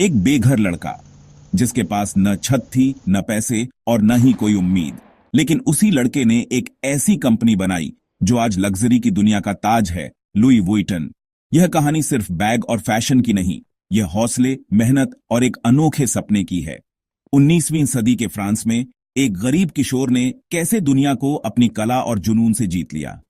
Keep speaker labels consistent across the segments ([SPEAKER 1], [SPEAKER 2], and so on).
[SPEAKER 1] एक बेघर लड़का जिसके पास न छत थी, न पैसे और न ही कोई उम्मीद। लेकिन उसी लड़के ने एक ऐसी कंपनी बनाई जो आज लग्जरी की दुनिया का ताज है, लुई वुइटन। यह कहानी सिर्फ बैग और फैशन की नहीं, यह हौसले, मेहनत और एक अनोखे सपने की है। 19वीं सदी के फ्रांस में एक गरीब किशोर ने कैसे दुनिया को अपनी कला और जुनून से जीत लिया।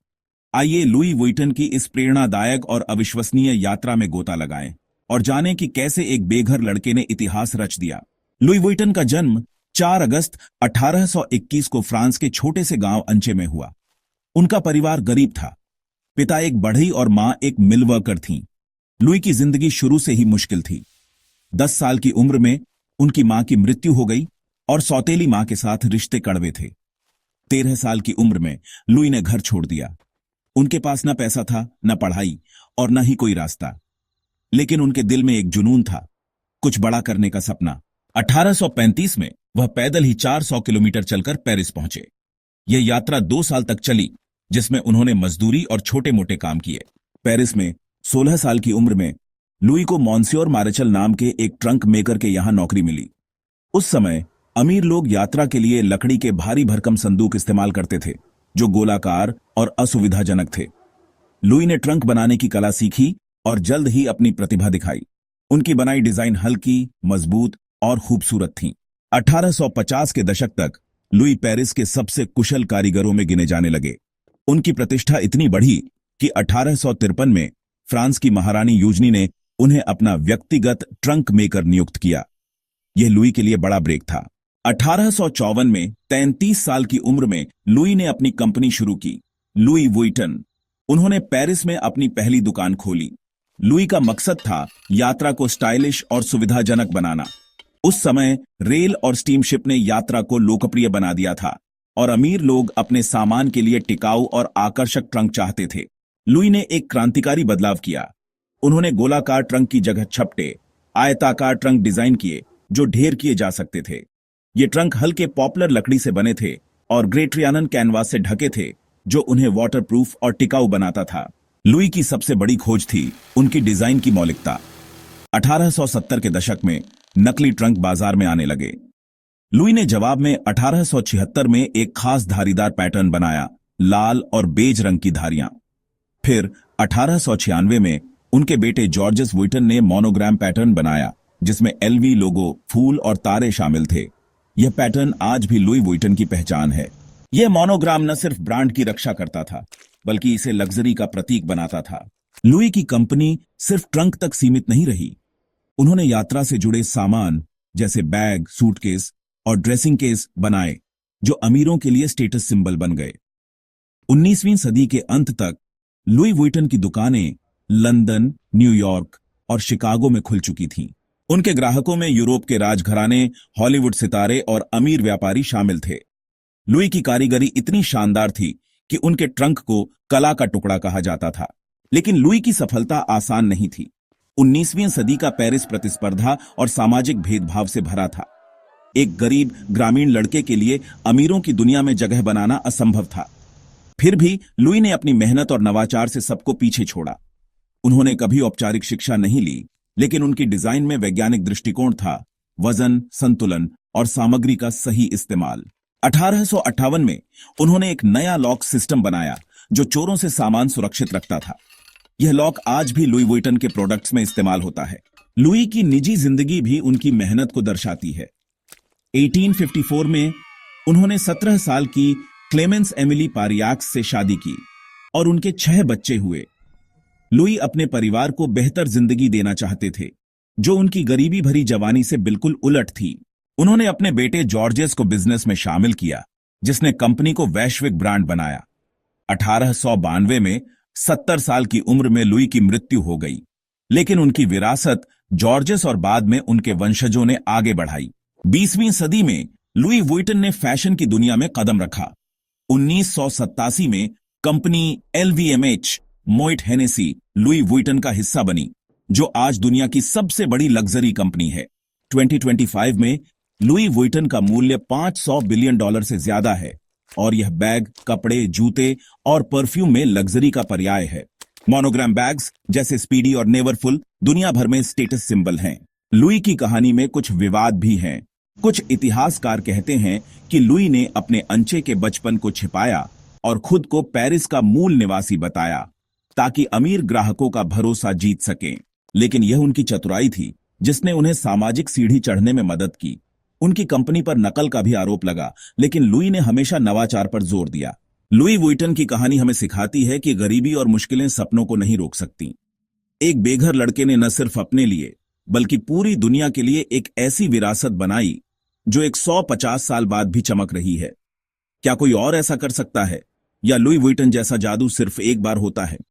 [SPEAKER 1] आइए लुई वुइटन की इस प्रेरणादायक और अविश्वसनीय यात्रा में गोता लगाएं और जानें कि कैसे एक बेघर लड़के ने इतिहास रच दिया। लुई वुइटन का जन्म 4 अगस्त 1821 को फ्रांस के छोटे से गांव अंचे में हुआ। उनका परिवार गरीब था। पिता एक बढ़ई और मां एक मिल वर्कर थीं। लुई की जिंदगी शुरू से ही मुश्किल थी। 10 साल की उम्र में उनकी मां की मृत्यु हो गई और सौतेली मां के साथ रिश्ते कड़वे थे। 13 साल की उम्र में लुई ने घर छोड़ दिया। उनके पास न पैसा था, न पढ़ाई और न ही कोई रास्ता। लेकिन उनके दिल में एक जुनून था, कुछ बड़ा करने का सपना। 1835 में वह पैदल ही 400 किलोमीटर चलकर पेरिस पहुंचे। यह यात्रा 2 साल तक चली, जिसमें उन्होंने मजदूरी और छोटे मोटे काम किए। पेरिस में 16 साल की उम्र में लुई को मॉन्सियोर मारेचल नाम के एक ट्रंक मेकर के यहां नौकरी मिली। उस समय अमीर लोग यात्रा के लिए लकड़ी के भारी भरकम संदूक इस्तेमाल करते थे, जो गोलाकार और असुविधाजनक थे। लुई ने ट्रंक बनाने की कला सीखी और जल्द ही अपनी प्रतिभा दिखाई। उनकी बनाई डिजाइन हल्की, मजबूत और खूबसूरत थी। 1850 के दशक तक लुई पेरिस के सबसे कुशल कारीगरों में गिने जाने लगे। उनकी प्रतिष्ठा इतनी बढ़ी कि 1853 में फ्रांस की महारानी यूजनी ने उन्हें अपना व्यक्तिगत ट्रंक मेकर नियुक्त किया। यह लुई के लिए बड़ा ब्रेक था। 1854 में 33 साल की उम्र में लुई ने अपनी कंपनी शुरू की, लुई वुइटन। उन्होंने पेरिस में अपनी पहली दुकान खोली। लुई का मकसद था यात्रा को स्टाइलिश और सुविधाजनक बनाना। उस समय रेल और स्टीमशिप ने यात्रा को लोकप्रिय बना दिया था और अमीर लोग अपने सामान के लिए टिकाऊ और आकर्षक ट्रंक चाहते थे। लुई ने एक क्रांतिकारी बदलाव किया। उन्होंने गोलाकार ट्रंक की जगह छपटे, आयताकार ट्रंक डिजाइन किए जो ढेर किए जा सकते थे। ये ट्रंक हल्के पॉपुलर लकड़ी से बने थे और ग्रेट रियानन कैनवास से ढके थे, जो उन्हें वाटरप्रूफ और टिकाऊ बनाता था। लुई की सबसे बड़ी खोज थी उनकी डिजाइन की मौलिकता। 1870 के दशक में नकली ट्रंक बाजार में आने लगे। लुई ने जवाब में 1876 में एक खास धारीदार पैटर्न बनाया, लाल और बेज रंग की धारियां। फिर 1896 में उनके बेटे जॉर्जेस वुइटन ने मोनोग्राम पैटर्न बनाया, जिसमें एलवी लोगो, फूल और तारे शामिल थे। यह पैटर्न आज भी लुई वुइटन की पहचान है। यह मोनोग्राम न सिर्फ ब्रांड की रक्षा करता था, बल्कि इसे लग्जरी का प्रतीक बनाता था। लुई की कंपनी सिर्फ ट्रंक तक सीमित नहीं रही। उन्होंने यात्रा से जुड़े सामान जैसे बैग, सूटकेस और ड्रेसिंग केस बनाए, जो अमीरों के लिए स्टेटस सिंबल बन गए। 19वीं सदी के अंत तक लुई वुइटन की दुकानें लंदन, न्यूयॉर्क और शिकागो में खुल चुकी थीं। उनके ग्राहकों में यूरोप के राजघराने, हॉलीवुड सितारे और अमीर व्यापारी शामिल थे। लुई की कारीगरी इतनी शानदार थी कि उनके ट्रंक को कला का टुकड़ा कहा जाता था। लेकिन लुई की सफलता आसान नहीं थी। 19वीं सदी का पेरिस प्रतिस्पर्धा और सामाजिक भेदभाव से भरा था। एक गरीब ग्रामीण लड़के के लिए अमीरों की दुनिया में जगह बनाना असंभव था। फिर भी लुई ने अपनी मेहनत और नवाचार से सबको पीछे छोड़ा। उन्होंने कभी औपचारिक शिक्षा नहीं ली, लेकिन उनकी डिजाइन में वैज्ञानिक दृष्टिकोण था, वजन, संतुलन और सामग्री का सही इस्तेमाल। 1858 में उन्होंने एक नया लॉक सिस्टम बनाया जो चोरों से सामान सुरक्षित रखता था। यह लॉक आज भी लुई वुइटन के प्रोडक्ट्स में इस्तेमाल होता है। लुई की निजी जिंदगी भी उनकी मेहनत को दर्शाती है। 1854 में उन्होंने 17 साल की क्लेमेंस एमिली पारियाक्स से शादी की और उनके 6 बच्चे हुए। लुई अपने परिवार को बेहतर जिंदगी देना चाहते थे, जो उनकी गरीबी भरी जवानी से बिल्कुल उलट थी। उन्होंने अपने बेटे जॉर्जेस को बिजनेस में शामिल किया, जिसने कंपनी को वैश्विक ब्रांड बनाया। 1892 में 70 साल की उम्र में लुई की मृत्यु हो गई, लेकिन उनकी विरासत जॉर्जेस और बाद में उनके वंशजों ने आगे बढ़ाई। 20वीं सदी में लुई वुइटन ने फैशन की दुनिया में कदम रखा। 1987 में company LVMH Moet Hennessy Louis Vuitton का हिस्सा बनी, जो आज दुनिया की सबसे बड़ी लग्जरी कंपनी है। 2025 में लुई वुइटन का मूल्य $500 बिलियन से ज्यादा है और यह बैग, कपड़े, जूते और परफ्यूम में लग्जरी का पर्याय है। मोनोग्राम बैग्स जैसे स्पीडी और नेवरफुल दुनिया भर में स्टेटस सिंबल हैं। लुई की कहानी में कुछ विवाद भी हैं। कुछ इतिहासकार कहते हैं कि लुई ने अपने अंचे के बचपन को छिपाया और खुद को पेरिस का मूल निवासी बताया ताकि अमीर ग्राहकों का भरोसा जीत सकें। लेकिन यह उनकी चतुराई थी जिसने उन्हें सामाजिक सीढ़ी चढ़ने में मदद की। उनकी कंपनी पर नकल का भी आरोप लगा, लेकिन लुई ने हमेशा नवाचार पर जोर दिया। लुई वुइटन की कहानी हमें सिखाती है कि गरीबी और मुश्किलें सपनों को नहीं रोक सकती। एक बेघर लड़के ने न सिर्फ अपने लिए बल्कि पूरी दुनिया के लिए एक ऐसी विरासत बनाई जो 150 साल बाद भी चमक रही है। क्या कोई और ऐसा कर सकता है, या लुई वुइटन जैसा जादू सिर्फ एक बार होता है?